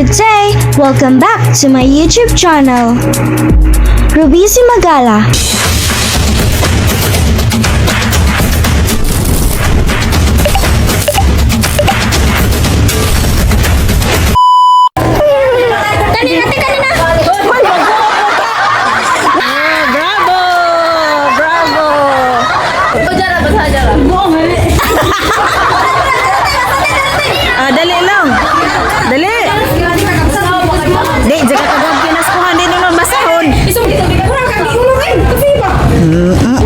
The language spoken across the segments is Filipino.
Good day! Welcome back to my YouTube channel. Ruby Simagala. Dali lang. Dali. Di, jaga kagag pinaskuhan din yung basahon.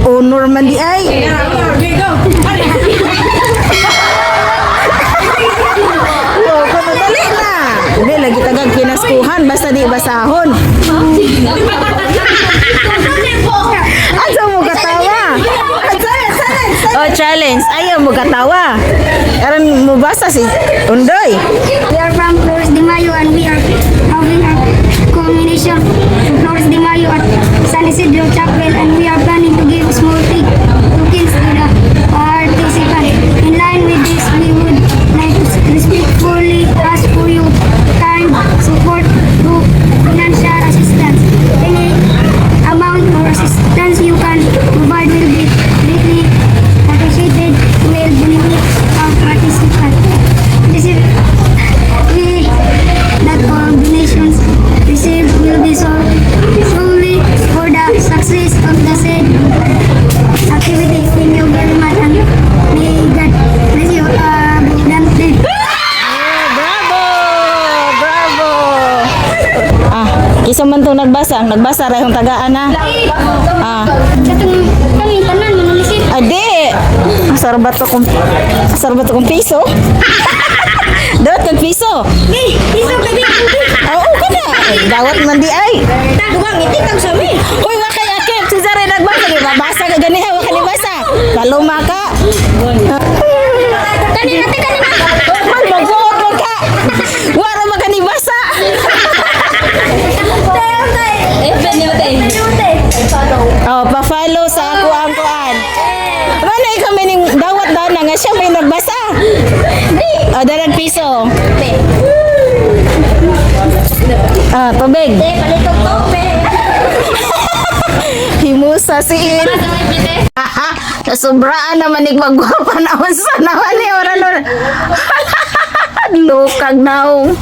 Honor man di ay. Dali na. Dali, lagi tagag pinaskuhan basta di basahon. Asa mo katawa? Oh, challenge. Ayaw mo katawa. Karon mo basa si Undoy. We are from Flores de Mayo and we are having a combination from Flores de Mayo at San Isidro Chapel, and we are planning to give small tokens to the participants. In line with this, we would like to respectfully ask for your kind support through financial assistance. Any amount or assistance you can provide will be greatly appreciated. Will benefit our participants. That all donations received will be solely for the success of the said activity. Thank you very much, and may God bless you abundantly. Bravo! Bravo! Isa man itong nagbasa. Nagbasa rin yung tagaan na. Katong kami tanan manulisip. Adi! Sarbato kong piso. Dawat kang piso. Piso kami. Oo ka na. Dawat man di ay. Tagwang ititag sa mi. Uy, wakay akit. Si Zare nagbasa. Mabasa ka ganiha. Wakay nibasa. Paluma ka. Kanina. Magbuot mo ka. Wala makanibasa. Oh, pa-follow sa ako ang kuan. Mana kami ning dawat dana nga siya may nagbasa. Oh, dalag piso. Tubig. Himusa siin. Nasubraan naman ning magwapa na unsa naman ni oran. Lukag naong.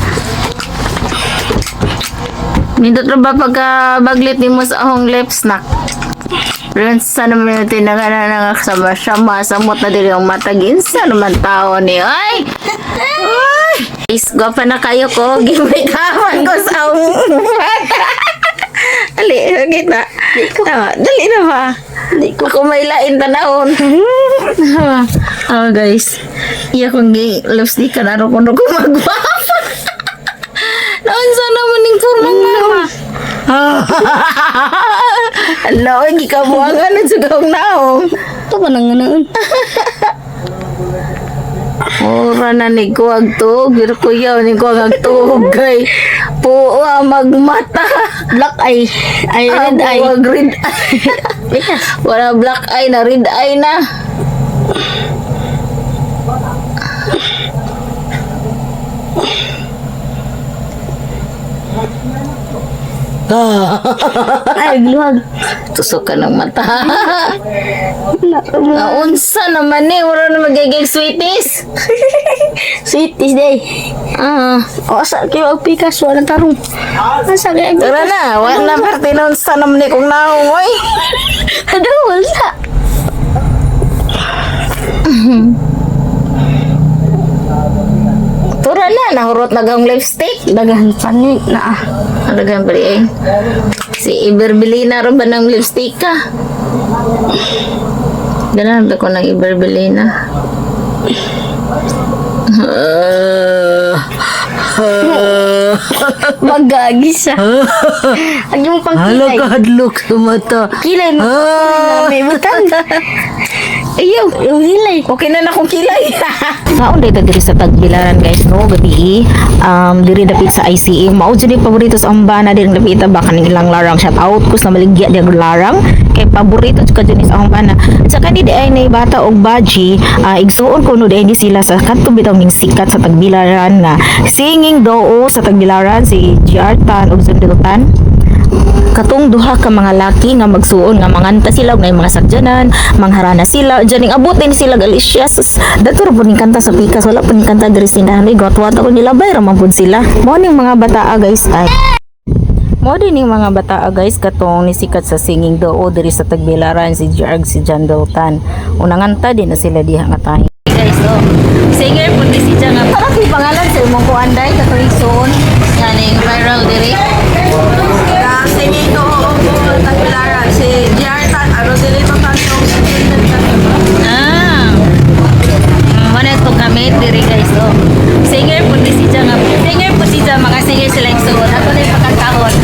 Nindot ra ba pagka baglit ni mo sa ahong lip snack? Pero sa naman yung tinagana nga sama-sama samot na din yung mataginsa naman tao ni ay! Ay! Isgo pa na kayo ko, gimikawan ko sa ahong mata. Dali, kita. Dali na ba? Ako may lain tanahon. Oh guys, iya kong lipstick ka na rin kung magwapa. Naunsa naman yung turmang mama. Hello, hindi ka buwangan at sugawang naong. Ito ba nang ganoon? Ora na ni kuwag to. Giro ko yaw ni kuwag tugay. Puwa magmata. Black eye. Ay, red eye. Puwag red eye. Wala black eye na red eye na. Ay, gluwag. Tusok ka ng mata. Naunsa naman eh. Wala na magiging sweeties. Sweeties day. O, asa kayo ang pikas. Walang tarong. Asa kayo ang Tara pikas. na. Wala na parte naunsa naman eh kung naong. Oy. Aduh, wala. Tura na. Nahurot na gang lipstick. Dagahan panik na. Alagaan pala eh. Si Iberbelina rin ba ng lipstick ka? Ganahan ba ko ng Iberbelina? Magagi siya. Ang yung pang kilay. Hadlok sa mata. Kilay mo. May butang. Ayaw. Yung hilay. Okay na akong kilay. Maon dito diri sa Tagbilaran guys no gabi. Diri dapit sa ICE. Mao jud paborito sa ambana diri dapit ba kaning ilang larang shout out ko sa maligya diri larang kay paborito jud ka sa ambana. Sa kani di ay nay bata og baji, igsuon ko no di sila sa kadto bitaw ning sikat sa Tagbilaran nga singing doo sa Tagbilaran si GR Tan ug Sundiltan. Katong duha ka mga laki nga magsuon nga manganta sila og nay mga sakyanan, mangharana sila, diyan abot din sila Alicia. Dato ra po ning kanta sa pikas, wala po ning kanta diri sindahan. Gatwat ako nila bay ra man pud sila. Mo ning mga bataa guys ay mo din ning mga bataa guys katong nisikat sa singing doo diri sa Tagbilaran si Jarg si John Dalton. Unang kanta din na sila diha nga tayo. Guys, so singer po ni si John nga para kay pangalan sa imong kuanday katong igsuon nga ning viral diri. Singing doo og Tagbilaran si GR Tan aro dili pa kanong mana to kami diri guys so singer po ni si John singer po si John mga singer sila igsuon ato na yung pagkakahon.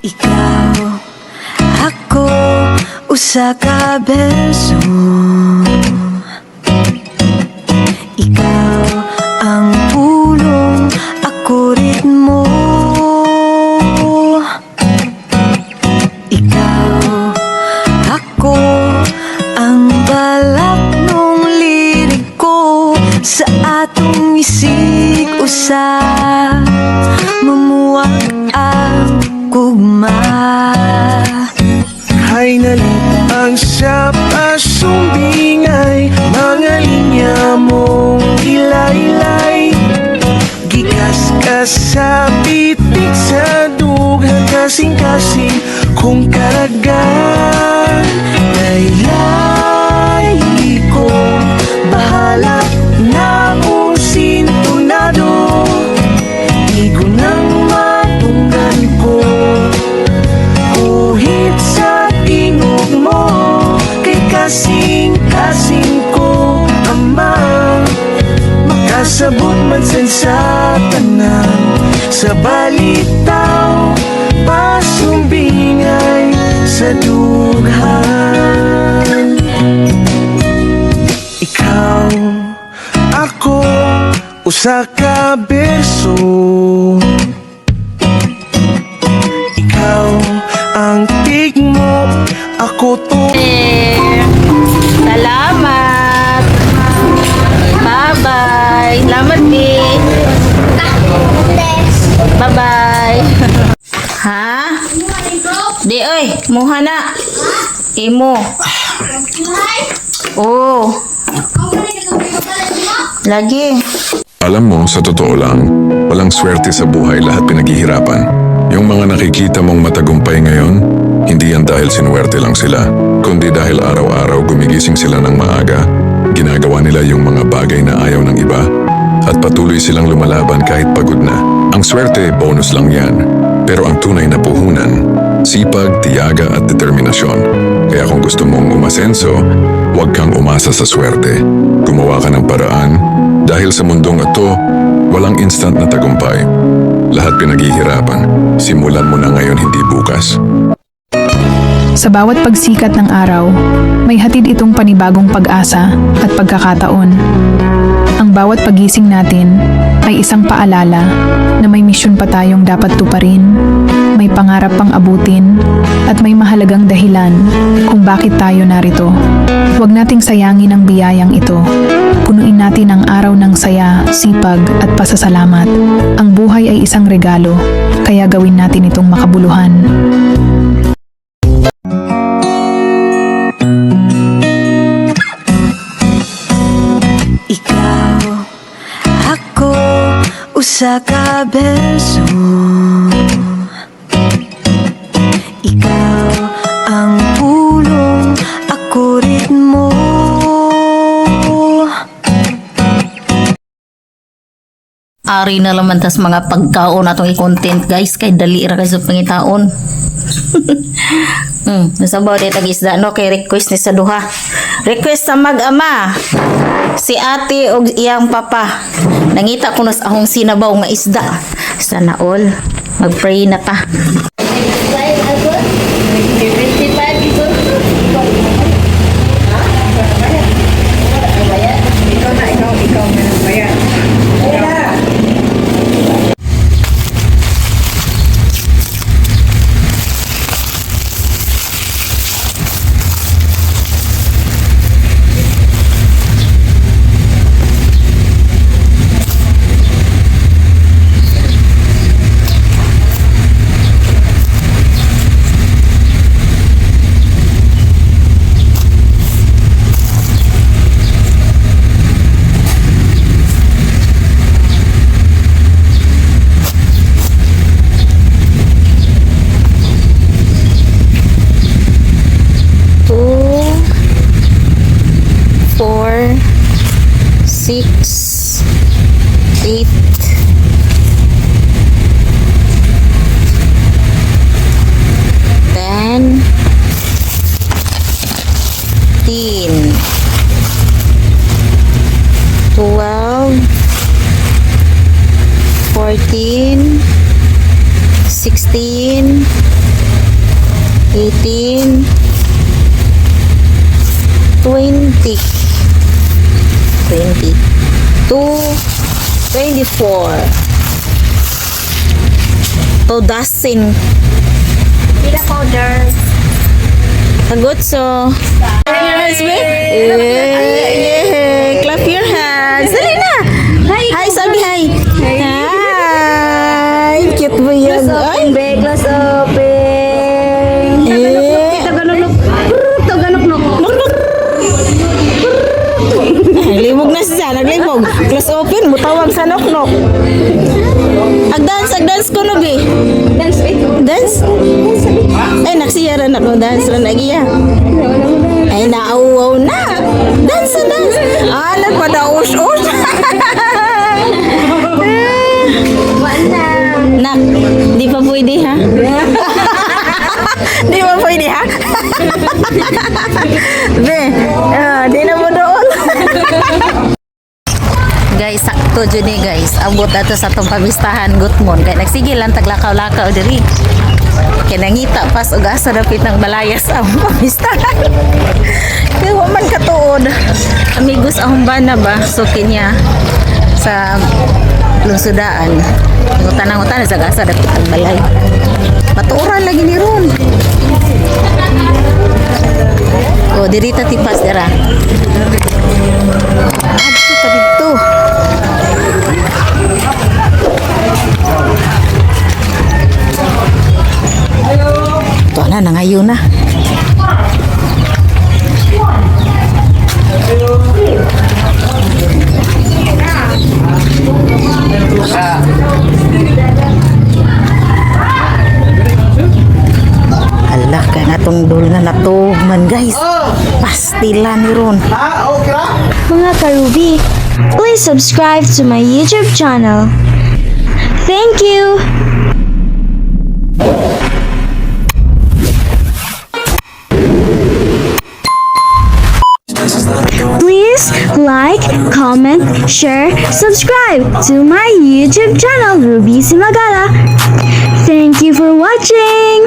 Ikaw, ako, usa ka beso. Ikaw ang pulong, ako ritmo. Ikaw, ako, ang balak nung lirik ko sa atong isig usa. Mamuwag ang gugma. Hay nalit ang sa pasumbingay, mga linya mong ilay-ilay. Gikas ka sa pitik sa dughan, kasing-kasing kung karagan. Laylay kong bahala na kung sintonado. Igo nang matunggan ko uhit sa tingog mo, kay kasing-kasing ko ama. Makasabot man sa tanan, sa balitaw, pasumbingay sa dughan. Ikaw, ako, usa ka berso. Ikaw ang tigmo, ako to. Salamat. Bye-bye. Salamat, B. Bye-bye. Ha? Di, oy. Muha na. Imo. Oh. Lagi. Alam mo, sa totoo lang, walang swerte sa buhay lahat pinaghihirapan. Yung mga nakikita mong matagumpay ngayon, hindi yan dahil sinuwerte lang sila, kundi dahil araw-araw gumigising sila ng maaga, ginagawa nila yung mga bagay na ayaw ng iba, at patuloy silang lumalaban kahit pagod na. Ang swerte, bonus lang yan. Pero ang tunay na puhunan, sipag, tiyaga at determinasyon. Kaya kung gusto mong umasenso, huwag kang umasa sa swerte. Gumawa ka ng paraan, dahil sa mundong ito, walang instant na tagumpay. Lahat pinaghihirapan. Simulan mo na ngayon, hindi bukas. Sa bawat pagsikat ng araw, may hatid itong panibagong pag-asa at pagkakataon. Ang bawat pagising natin ay isang paalala na may misyon pa tayong dapat tuparin, may pangarap pang abutin, at may mahalagang dahilan kung bakit tayo narito. Huwag nating sayangin ang biyayang ito. Punuin natin ang araw ng saya, sipag at pasasalamat. Ang buhay ay isang regalo, kaya gawin natin itong makabuluhan. Ikaw, ako, usa ka beso. Ikaw ang pulong, ako ritmo. Ari na laman tas mga pagkaon atong i-content guys kay dali ra kay sa pangitaon. Nasabaw dito isda no kay request ni sa duha. Request sa mag-ama. Si ate og iyang papa. Nangita ko nas ahong sinabaw nga isda. Sana all mag-pray na ta. 14, 16, 18, 20, 22, 24, 2 dozen. Pila powder. Agutso. Yes, yeah. Clap your hands. Dali na. Hi, sabi hi. Hi. Cute mo yan. Ay. Class open. Taganok. Ay, limog na siya. Naglimog. Close open. Mutawag sa nok-nok. Agdance ko no, be. Dance fit. Dance? Ay, naksiyaran ako. Dance na nagiya. Ay, nauwaw na. Dance. Ah, nagpadaos-os. Nak, di pa pwede ha? Di pa pwede ha? Be, di na mo doon. Guys, sakto dyan eh guys. Abot na to sa itong pamistahan gutmon. Kaya nagsigil lang taglakaw-lakaw diri. Kaya nangita pas o gasa dapit ng balayas ang pamistahan. Kaya waman katuod. Amigos ahong bana ba? So kanya sa lungsudaan. Yung tanang-tanang sa gasa dapit ng balay. Matuuran lagi ni Ron. O, diri ta tipas dira. Adto ka dito. Ito na, nangayon na. Ala, kaya nga tong dul na natugman guys. Pastila ni Ron. Mga karubi, please subscribe to my YouTube channel. Thank you! Please like, comment, share, subscribe to my YouTube channel, Ruby Simagala. Thank you for watching!